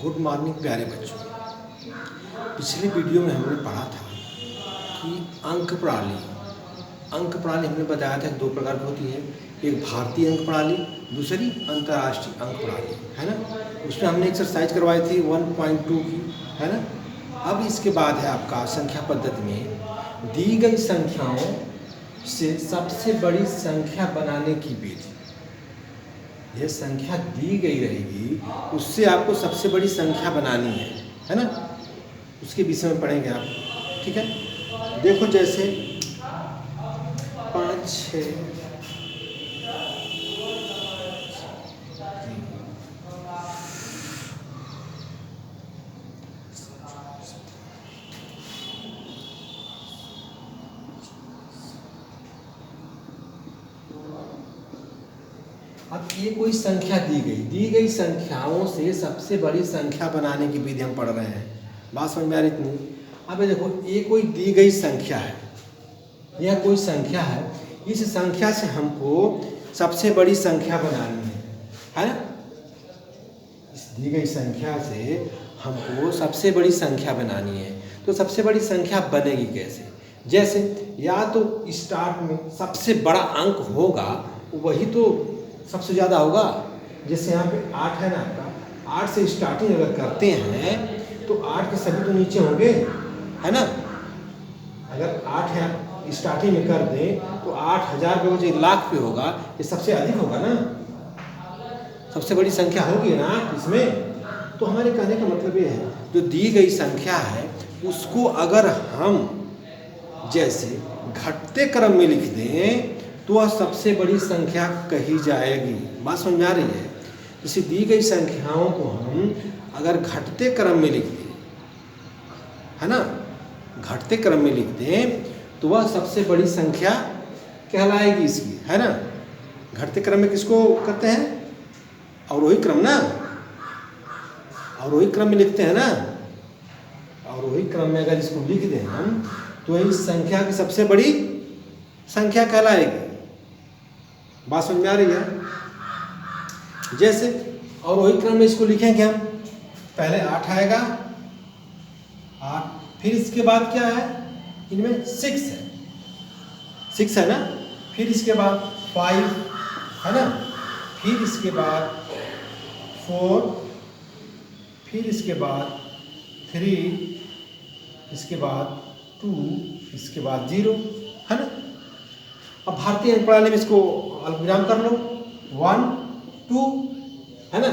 Good morning प्यारे बच्चों। पिछली वीडियो में हमने पढ़ा था कि अंक प्रणाली हमने बताया था कि दो प्रकार की होती है, एक भारतीय अंक प्रणाली, दूसरी अंतर्राष्ट्रीय अंक प्रणाली, है ना। उसमें हमने एक्सरसाइज करवाई थी 1.2 की, है ना। अब इसके बाद है आपका संख्या पद्धति में दी गई संख्याओं से सबसे बड़ी संख्या बनाने की विधि। यह संख्या दी गई रहेगी, उससे आपको सबसे बड़ी संख्या बनानी है ना। उसके विषय में पढ़ेंगे आप, ठीक है। देखो जैसे 5 6 अब ये कोई संख्या दी गई संख्याओं से सबसे बड़ी संख्या बनाने की विधि हम पढ़ रहे हैं। बात समझ में आ रही इतनी। अब देखो ये कोई दी गई संख्या है, यह कोई संख्या है, इस संख्या से हमको सबसे बड़ी संख्या बनानी है ना। इस दी गई संख्या से हमको सबसे बड़ी संख्या बनानी है, तो सबसे बड़ी संख्या बनेगी कैसे? जैसे या तो स्टार्ट में सबसे बड़ा अंक होगा, वही तो सबसे ज़्यादा होगा। जैसे यहाँ पे 8 है ना आपका, 8 से स्टार्टिंग अगर करते हैं तो 8 के सभी तो नीचे होंगे, है ना। अगर 8 है स्टार्टिंग में कर दें तो 8000 पे बचे, लाख पे होगा, ये सबसे अधिक होगा ना, सबसे बड़ी संख्या होगी ना इसमें। तो हमारे कहने का मतलब ये है, जो दी गई संख्या है उसको अगर हम जैसे घटते क्रम में लिख दें तो वह सबसे बड़ी संख्या कही जाएगी। बात समझ में आ रही है? जैसे दी गई संख्याओं को हम अगर घटते क्रम में लिख दें, है ना, घटते क्रम में लिख दें तो वह सबसे बड़ी संख्या कहलाएगी इसकी, है ना। घटते क्रम में किसको करते हैं? अवरोही क्रम ना, अवरोही क्रम में लिखते हैं ना। अवरोही क्रम में अगर इसको लिख दें हम तो इस संख्या की सबसे बड़ी संख्या कहलाएगी। बात समझ में आ रही है? जैसे अवरोही क्रम में इसको लिखेंगे हम, पहले 8 आएगा, 8, फिर इसके बाद क्या है, इनमें 6 है ना, फिर इसके बाद 5 है ना, फिर इसके बाद 4, फिर इसके बाद 3, इसके बाद 2, इसके बाद 0, है ना। अब भारतीय अंक प्रणाली में इसको अल्पविराम कर लो, 1 2, है ना,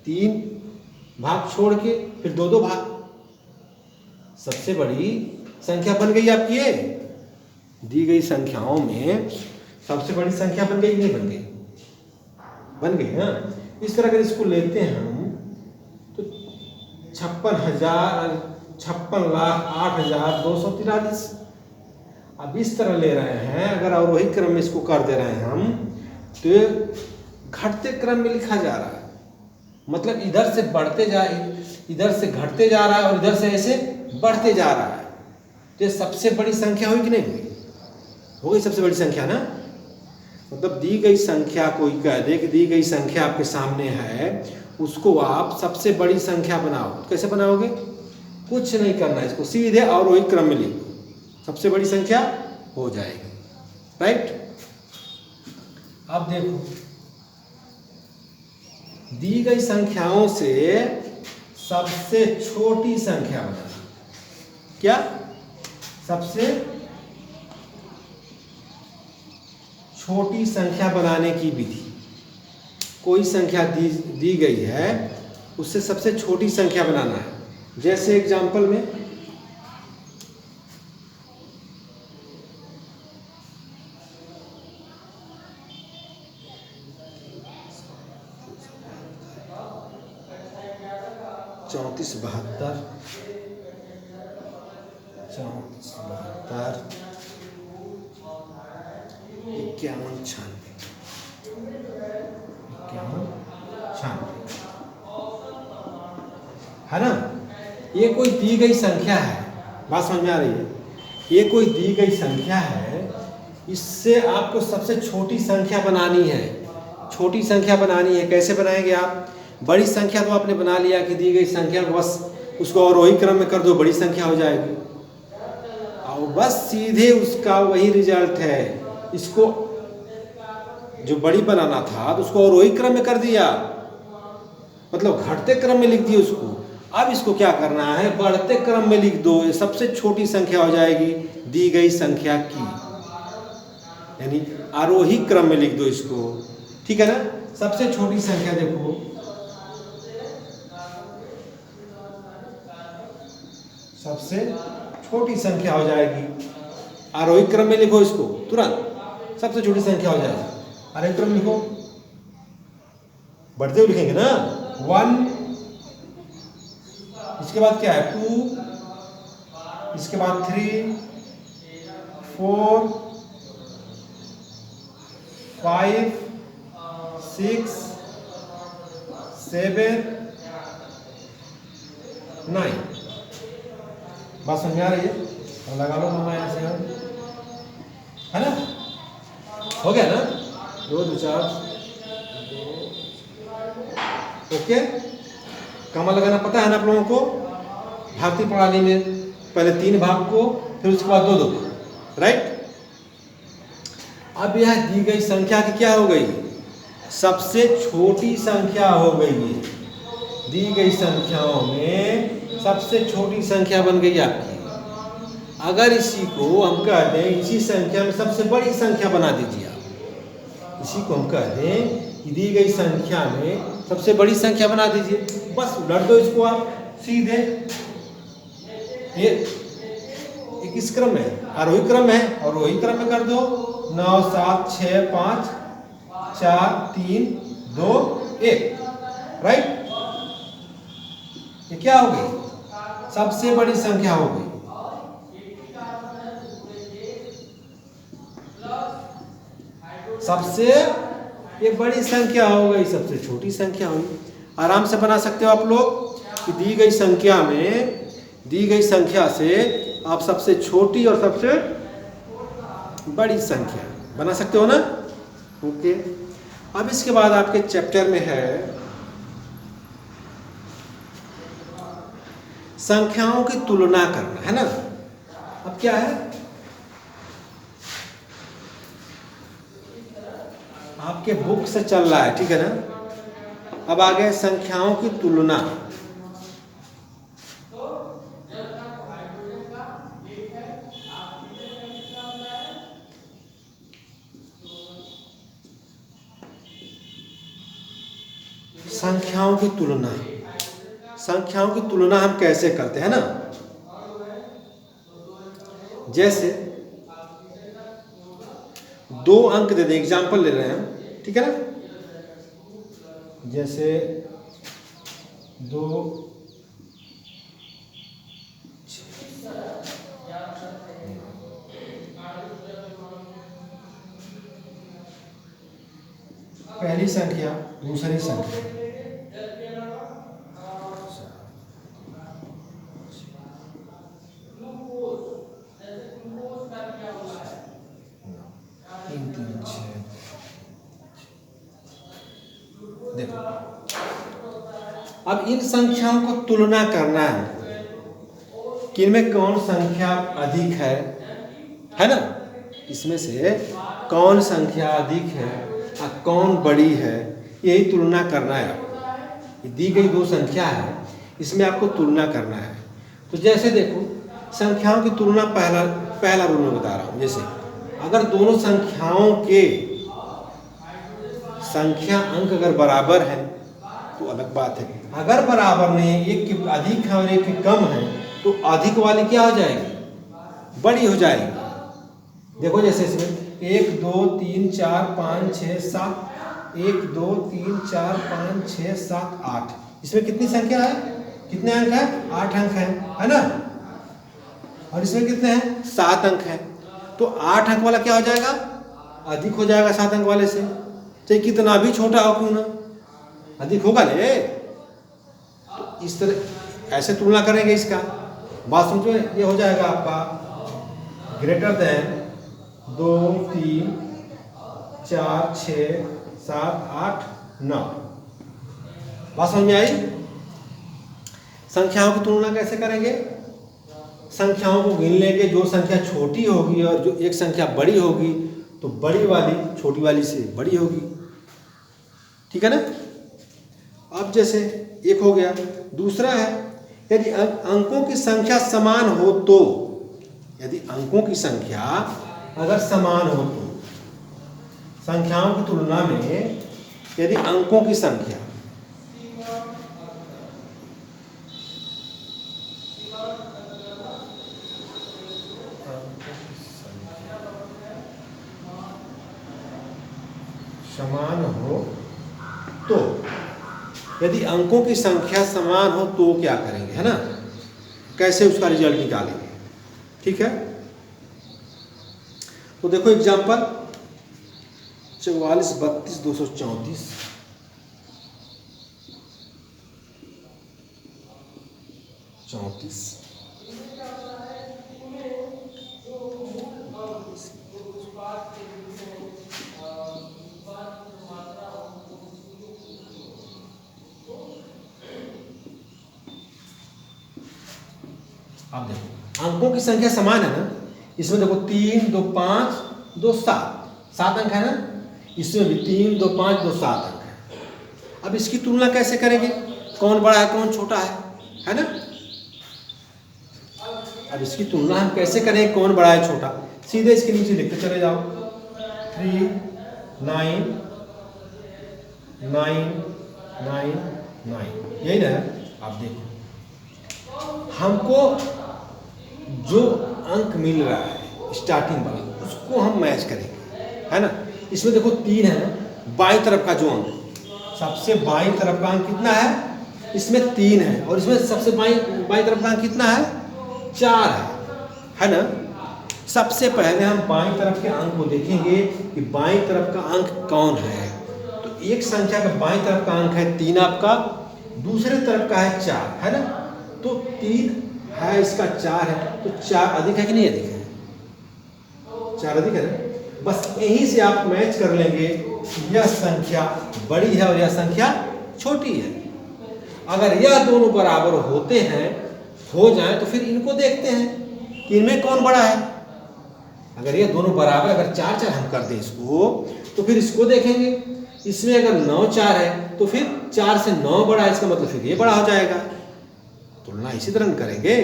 3 भाग छोड़ के फिर 2 भाग, सबसे बड़ी संख्या बन गई आपकी। ये दी गई संख्याओं में सबसे बड़ी संख्या बन गई, नहीं बन गई? बन गई ना। इस तरह अगर इसको लेते हैं हम तो 56,08,243। अब इस तरह ले रहे हैं, अगर अवरोही क्रम में इसको कर दे रहे हैं हम तो घटते क्रम में लिखा जा रहा है, मतलब इधर से बढ़ते जा, इधर से घटते जा रहा है और इधर से ऐसे बढ़ते जा रहा है। तो सबसे बड़ी संख्या हुई कि नहीं हुई? हो गई सबसे बड़ी संख्या ना। मतलब दी गई संख्या, कोई कह दे कि दी गई संख्या आपके सामने है, उसको आप सबसे बड़ी संख्या बनाओ, कैसे बनाओगे? कुछ नहीं करना है, इसको सीधे अवरोही क्रम में लिखो, सबसे बड़ी संख्या हो जाएगी, राइट। अब देखो दी गई संख्याओं से सबसे छोटी संख्या बनाना। क्या? सबसे छोटी संख्या बनाने की विधि। कोई संख्या दी गई है, उससे सबसे छोटी संख्या बनाना है। जैसे एग्जाम्पल में 34 72 51 96 है ना। ये कोई दी गई संख्या है, बात समझ में आ रही है? ये कोई दी गई संख्या है, इससे आपको सबसे छोटी संख्या बनानी है। छोटी संख्या बनानी है, कैसे बनाएंगे आप? बड़ी संख्या तो आपने बना लिया कि दी गई संख्या को बस उसको अवरोही क्रम में कर दो, बड़ी संख्या हो जाएगी, और बस सीधे उसका वही रिजल्ट है। इसको जो बड़ी बनाना था तो उसको अवरोही क्रम में कर दिया, मतलब घटते क्रम में लिख दिया उसको। अब इसको क्या करना है, बढ़ते क्रम में लिख दो, ये सबसे छोटी संख्या हो जाएगी दी गई संख्या की, यानी आरोही क्रम में लिख दो इसको, ठीक है ना। सबसे छोटी संख्या देखो, सबसे छोटी संख्या हो जाएगी, आरोही क्रम में लिखो इसको तुरंत, सबसे छोटी संख्या हो जाएगी। आरोही क्रम लिखो, बढ़ते हुए लिखेंगे ना, 1, इसके बाद क्या है 2, इसके बाद 3, 4, 5, 6, 7, 9। बात समझ में आ रही है? और लगा लो मामा यहाँ से, है ना, हो गया ना, 2 2 4, ओके। कमा लगाना पता है ना आप लोगों को, भारतीय प्रणाली में पहले 3 भाग को, फिर उसके बाद 2 2, राइट। अब यह दी गई संख्या की क्या हो गई, सबसे छोटी संख्या हो गई है। दी गई संख्याओं में सबसे छोटी संख्या बन गई आपकी। अगर इसी को हम कह दें, इसी संख्या में सबसे बड़ी संख्या बना दीजिए आप, इसी को हम कह दें कि दी गई संख्या में सबसे बड़ी संख्या बना दीजिए, बस उलट दो इसको आप सीधे। ये किस क्रम में, आरोही क्रम है, और वही क्रम में कर दो, 9 7 6 5 4 3 2 1, राइट। ये क्या हो गई, सबसे बड़ी संख्या हो गई। सबसे ये बड़ी संख्या हो गई, सबसे छोटी संख्या हुई। आराम से बना सकते हो आप लोग कि दी गई संख्या में, दी गई संख्या से आप सबसे छोटी और सबसे बड़ी संख्या बना सकते हो ना, ओके। अब इसके बाद आपके चैप्टर में है संख्याओं की तुलना करना, है ना। अब क्या है, आपके बुक से चल रहा है, ठीक है ना। अब आ गए संख्याओं की तुलना। संख्याओं की तुलना, संख्याओं की तुलना हम कैसे करते हैं ना, जैसे 2 अंक दे दें, एग्जाम्पल ले रहे हैं हम, ठीक है ना। जैसे 2 पहली संख्या, दूसरी संख्या, देखो अब इन संख्याओं को तुलना करना है कि इनमें कौन संख्या अधिक है ना। इसमें से कौन संख्या अधिक है और कौन बड़ी है, यही तुलना करना है आपको। दी गई 2 संख्या है, इसमें आपको तुलना करना है। तो जैसे देखो, संख्याओं की तुलना पहला रूल में बता रहा हूँ। जैसे अगर दोनों संख्याओं के संख्या अंक अगर बराबर है तो अलग बात है, अगर बराबर नहीं, एक की अधिक है और एक की कम है, तो अधिक वाली क्या हो जाएगी, बड़ी हो जाएगी। देखो जैसे इसमें 1 2 3 4 5 6 7, 1 2 3 4 5 6 7 8, इसमें कितनी संख्या है, कितने अंक है, 8 अंक है ना। और इसमें कितने हैं, 7 अंक है। तो 8 अंक वाला क्या हो जाएगा, अधिक हो जाएगा 7 अंक वाले से, चाहे कितना भी छोटा हो क्यों ना, अधिक होगा ले। तो इस तरह ऐसे तुलना करेंगे, इसका बात समझो। ये हो जाएगा आपका ग्रेटर देन 2 3 4 6 7 8 9, बात समझ में आई? संख्याओं की तुलना कैसे करेंगे? संख्याओं को गिन लेंगे, जो संख्या छोटी होगी और जो एक संख्या बड़ी होगी तो बड़ी वाली छोटी वाली से बड़ी होगी, ठीक है ना। अब जैसे एक हो गया, दूसरा है यदि अंकों की संख्या समान हो तो, यदि अंकों की संख्या अगर समान हो तो, संख्याओं की तुलना में यदि अंकों की संख्या समान हो तो, यदि अंकों की संख्या समान हो तो क्या करेंगे, है ना, कैसे उसका रिजल्ट निकालेंगे, ठीक है। तो देखो एग्जांपल 44 32 234, 34 आप देखो अंकों की संख्या समान है ना, इसमें देखो 3 2 5 2 7, 7 अंक है ना, इसमें भी 3 2 5 2 7 अंक है। अब इसकी तुलना कैसे करेंगे, कौन बड़ा है कौन छोटा है ना। अब इसकी तुलना हम कैसे करें, कौन बड़ा है छोटा, सीधे इसके नीचे लिखते चले जाओ, 3 9 9 9 9, यही ना। आप देखो हमको जो अंक मिल रहा है स्टार्टिंग वाला उसको हम मैच करेंगे, है ना। इसमें देखो 3 है ना, बाईं तरफ का जो अंक, सबसे बाईं तरफ का अंक कितना है, इसमें 3 है, और इसमें सबसे बाईं तरफ का अंक कितना है, 4 है ना। सबसे पहले हम बाईं तरफ के अंक को देखेंगे कि बाईं तरफ का अंक कौन है। तो एक संख्या का बाईं तरफ का अंक है 3 आपका, दूसरे तरफ का है 4, है ना। तो 3 है, इसका 4 है, तो 4 अधिक है कि नहीं अधिक है, 4 अधिक है ना। बस यहीं से आप मैच कर लेंगे, यह संख्या बड़ी है और यह संख्या छोटी है। अगर यह दोनों बराबर होते हैं, हो जाए, तो फिर इनको देखते हैं कि इनमें कौन बड़ा है। अगर ये दोनों बराबर, अगर 4 4 हम कर दें इसको, तो फिर इसको देखेंगे, इसमें अगर 9 4 है तो फिर 4 से 9 बड़ा है, इसका मतलब फिर ये बड़ा हो जाएगा। तुलना इसी तरह करेंगे,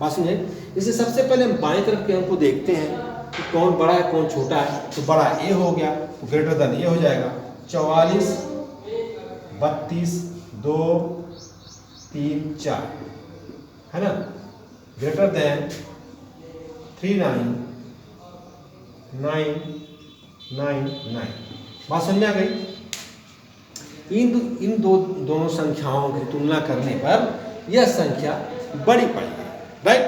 बात समझे। इससे सबसे पहले हम बाएं तरफ के अंक को देखते हैं कि कौन बड़ा है कौन छोटा है। तो बड़ा ए हो गया तो ग्रेटर देन ये हो जाएगा, 44 32 2 3 4, है ना, ग्रेटर देन 3 9 9 9 9। बात समझ में आ गई। इन दोनों संख्याओं की तुलना करने पर यह संख्या बड़ी पाई गई, राइट,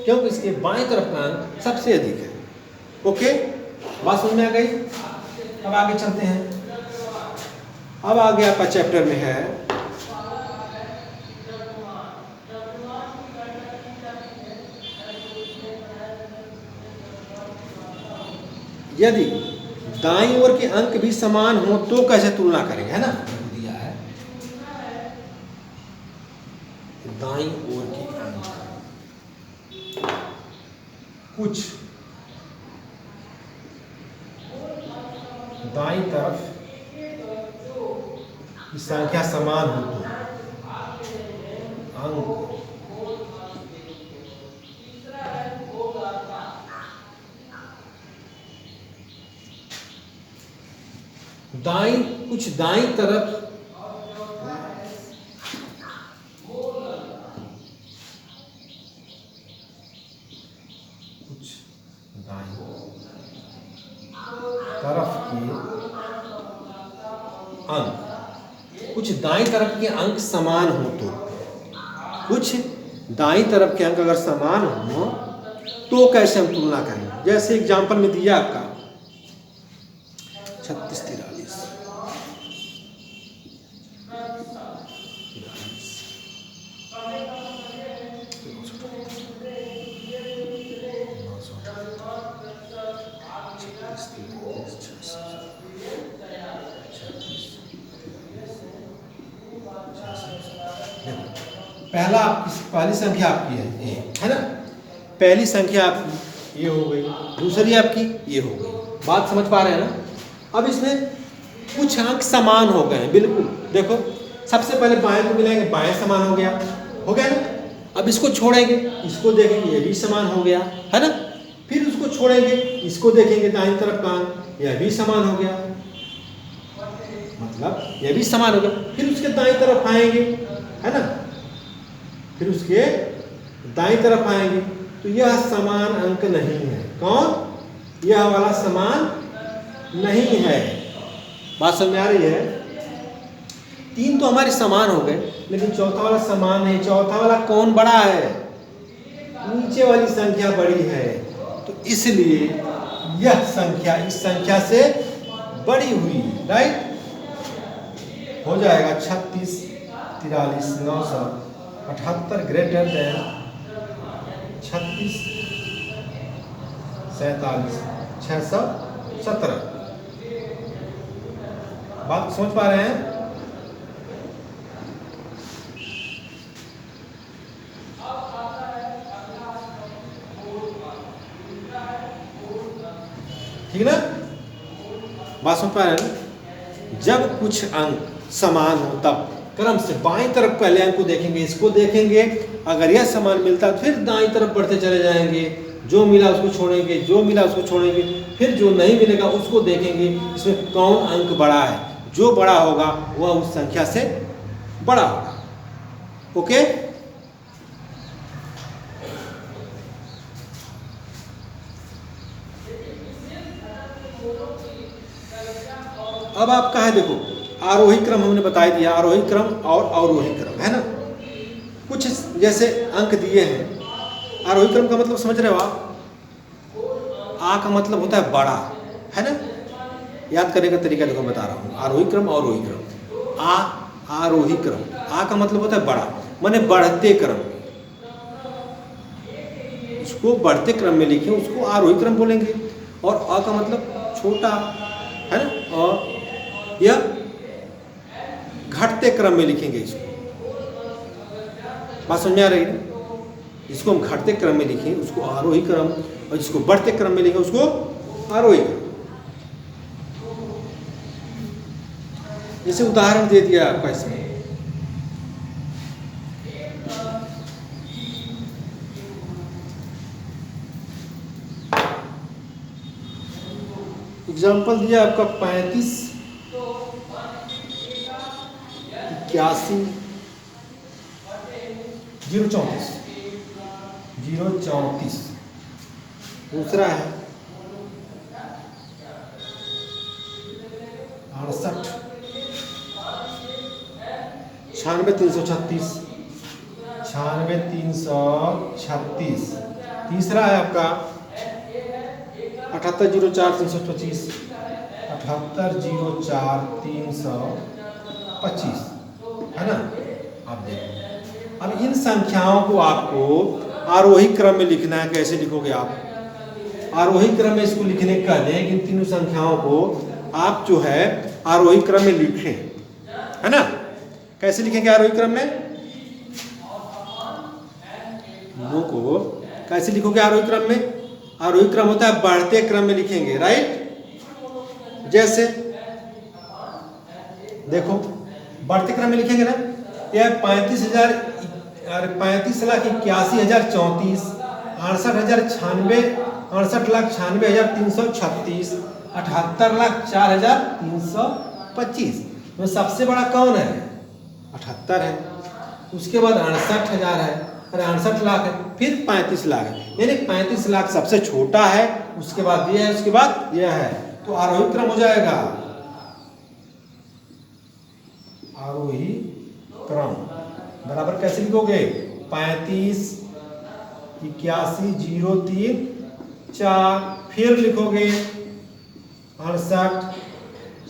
क्योंकि इसके बाएं तरफ का अंक सबसे अधिक है। ओके, बात समझ में आ गई। अब आगे चलते हैं। अब आगे आपका चैप्टर में है यदि दाईं ओर के अंक भी समान हो तो कैसे तुलना करेंगे, है ना। दिया है दाईं ओर के अंक कुछ दाईं तरफ की संख्या समान हो तो अंक कुछ दाईं तरफ कुछ दाईं तरफ के अंक समान हो तो, कुछ दाईं तरफ के अंक अगर समान हो तो कैसे हम तुलना करेंगे। जैसे एग्जांपल में दिया आपका 36 43 36 पहली संख्या आपकी है ना। पहली संख्या आपकी ये हो गई, दूसरी आपकी ये हो गई। बात समझ पा रहे हैं ना। अब इसमें कुछ अंक समान हो गए हैं बिल्कुल। देखो सबसे पहले बाएं को मिलाएंगे, बाएं समान हो गया ना। अब इसको छोड़ेंगे, इसको देखेंगे, ये भी समान हो गया है ना। फिर उसको छोड़ेंगे, इसको देखेंगे दाहिनी तरफ का अंक, यह भी समान हो गया, मतलब यह भी समान हो गया। फिर उसके दाईं तरफ आएंगे है ना, फिर उसके दाईं तरफ आएंगे तो यह समान अंक नहीं है। कौन? यह वाला समान नहीं है। बात समझ में आ रही है। तीन तो हमारे समान हो गए, लेकिन चौथा वाला समान नहीं। चौथा वाला कौन बड़ा है? नीचे वाली संख्या बड़ी है, तो इसलिए यह संख्या इस संख्या से बड़ी हुई। राइट, हो जाएगा 36 43 978 ग्रेटर देन 36 47 617। बात समझ पा रहे हैं? ठीक ना? बात समझ पा रहे हैं? जब कुछ अंक समान हो तब क्रम से बाईं तरफ पहले अंक को देखेंगे, इसको देखेंगे, अगर यह समान मिलता है फिर दाईं तरफ बढ़ते चले जाएंगे, जो मिला उसको छोड़ेंगे, जो मिला उसको छोड़ेंगे, फिर जो नहीं मिलेगा उसको देखेंगे इसमें कौन अंक बड़ा है। जो बड़ा होगा वह उस संख्या से बड़ा होगा। ओके, अब आपका है देखो आरोही क्रम हमने बता दिया, आरोही क्रम और अवरोही क्रम है ना। कुछ जैसे अंक दिए हैं। आरोही क्रम का मतलब समझ रहे हो आप? आ का मतलब होता है बड़ा, है ना। याद करने का तरीका देखो बता रहा हूँ। आरोही क्रम और अवरोही क्रम। आरोही क्रम, आ का मतलब होता है बड़ा, माने बढ़ते क्रम। इसको बढ़ते क्रम में लिखें, उसको आरोही क्रम बोलेंगे। और अ का मतलब छोटा, है ना। और यह घटते क्रम में लिखेंगे इसको। बात समझ में आ रही है? जिसको हम घटते क्रम में लिखें उसको आरोही क्रम, और जिसको बढ़ते क्रम में लिखें उसको आरोही क्रम। जैसे उदाहरण दे दिया आपका इसमें, एग्जाम्पल दिया आपका 35 81 034 034। दूसरा है 68 96 336 96 336। तीसरा है आपका 78 04 325 78 04 325, है ना। आप देखो अब इन संख्याओं को आपको आरोही क्रम में लिखना है। कैसे लिखोगे आप? आरोही क्रम में इसको लिखने का लें, इन तीनों संख्याओं को आप जो है आरोही क्रम में लिखें, है ना। कैसे लिखेंगे आरोही क्रम में? तीनों को कैसे लिखोगे आरोही क्रम में? आरोही क्रम होता है बढ़ते क्रम में लिखेंगे। राइट, जैसे देखो बढ़ते क्रम में लिखेंगे ना। यह 35,81,034, 68,096, 68,96,336, 78,04,325 में सबसे बड़ा कौन है? 78 है। उसके बाद 68,000 है, अरे 68 लाख है, फिर 35 लाख है, यानी 35 लाख सबसे छोटा है। उसके बाद यह है, उसके बाद यह है, तो आरोही क्रम हो जाएगा। आरोही क्रम बराबर कैसे लिखोगे? 35 81 03 4, फिर लिखोगे 68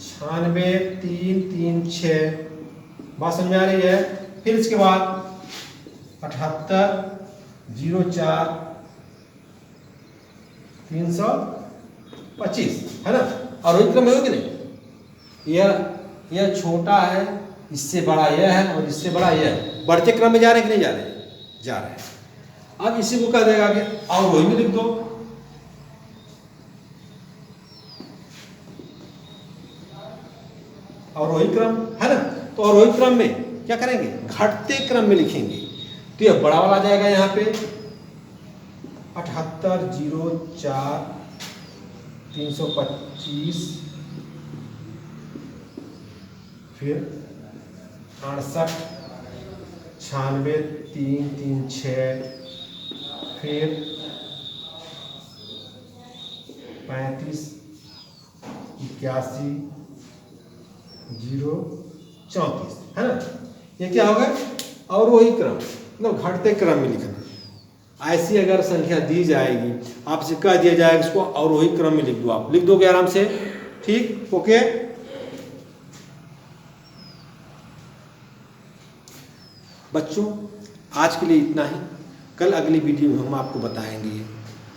96 336। बात समझ में आ रही है? फिर इसके बाद 78 04 325, है ना। आरोही क्रम है कि नहीं? यह छोटा है, इससे बड़ा यह है, और इससे बड़ा यह है, बढ़ते क्रम में जा रहे हैं कि नहीं जा रहे हैं? जा रहे हैं। अब इसी को कह देगा कि अवरोही में लिख दो, अवरोही क्रम है ना। तो अवरोही क्रम में क्या करेंगे? घटते क्रम में लिखेंगे। तो यह बड़ा वाला आ जाएगा यहाँ पे 7804 325, फिर 68 96 336, फिर 35 81 034 है ना। ये क्या होगा? अवरोही क्रम, मतलब घटते क्रम में लिखना। ऐसी अगर संख्या दी जाएगी, आपसे कह दिया जाएगा इसको अवरोही क्रम में लिख दो, आप लिख दोगे आराम से, ठीक, ओके। बच्चों आज के लिए इतना ही। कल अगली वीडियो में हम आपको बताएंगे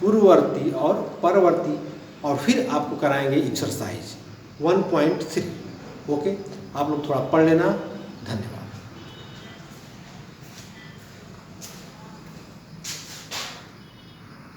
पूर्ववर्ती और परवर्ती, और फिर आपको कराएंगे एक्सरसाइज 1.3। ओके, आप लोग थोड़ा पढ़ लेना। धन्यवाद।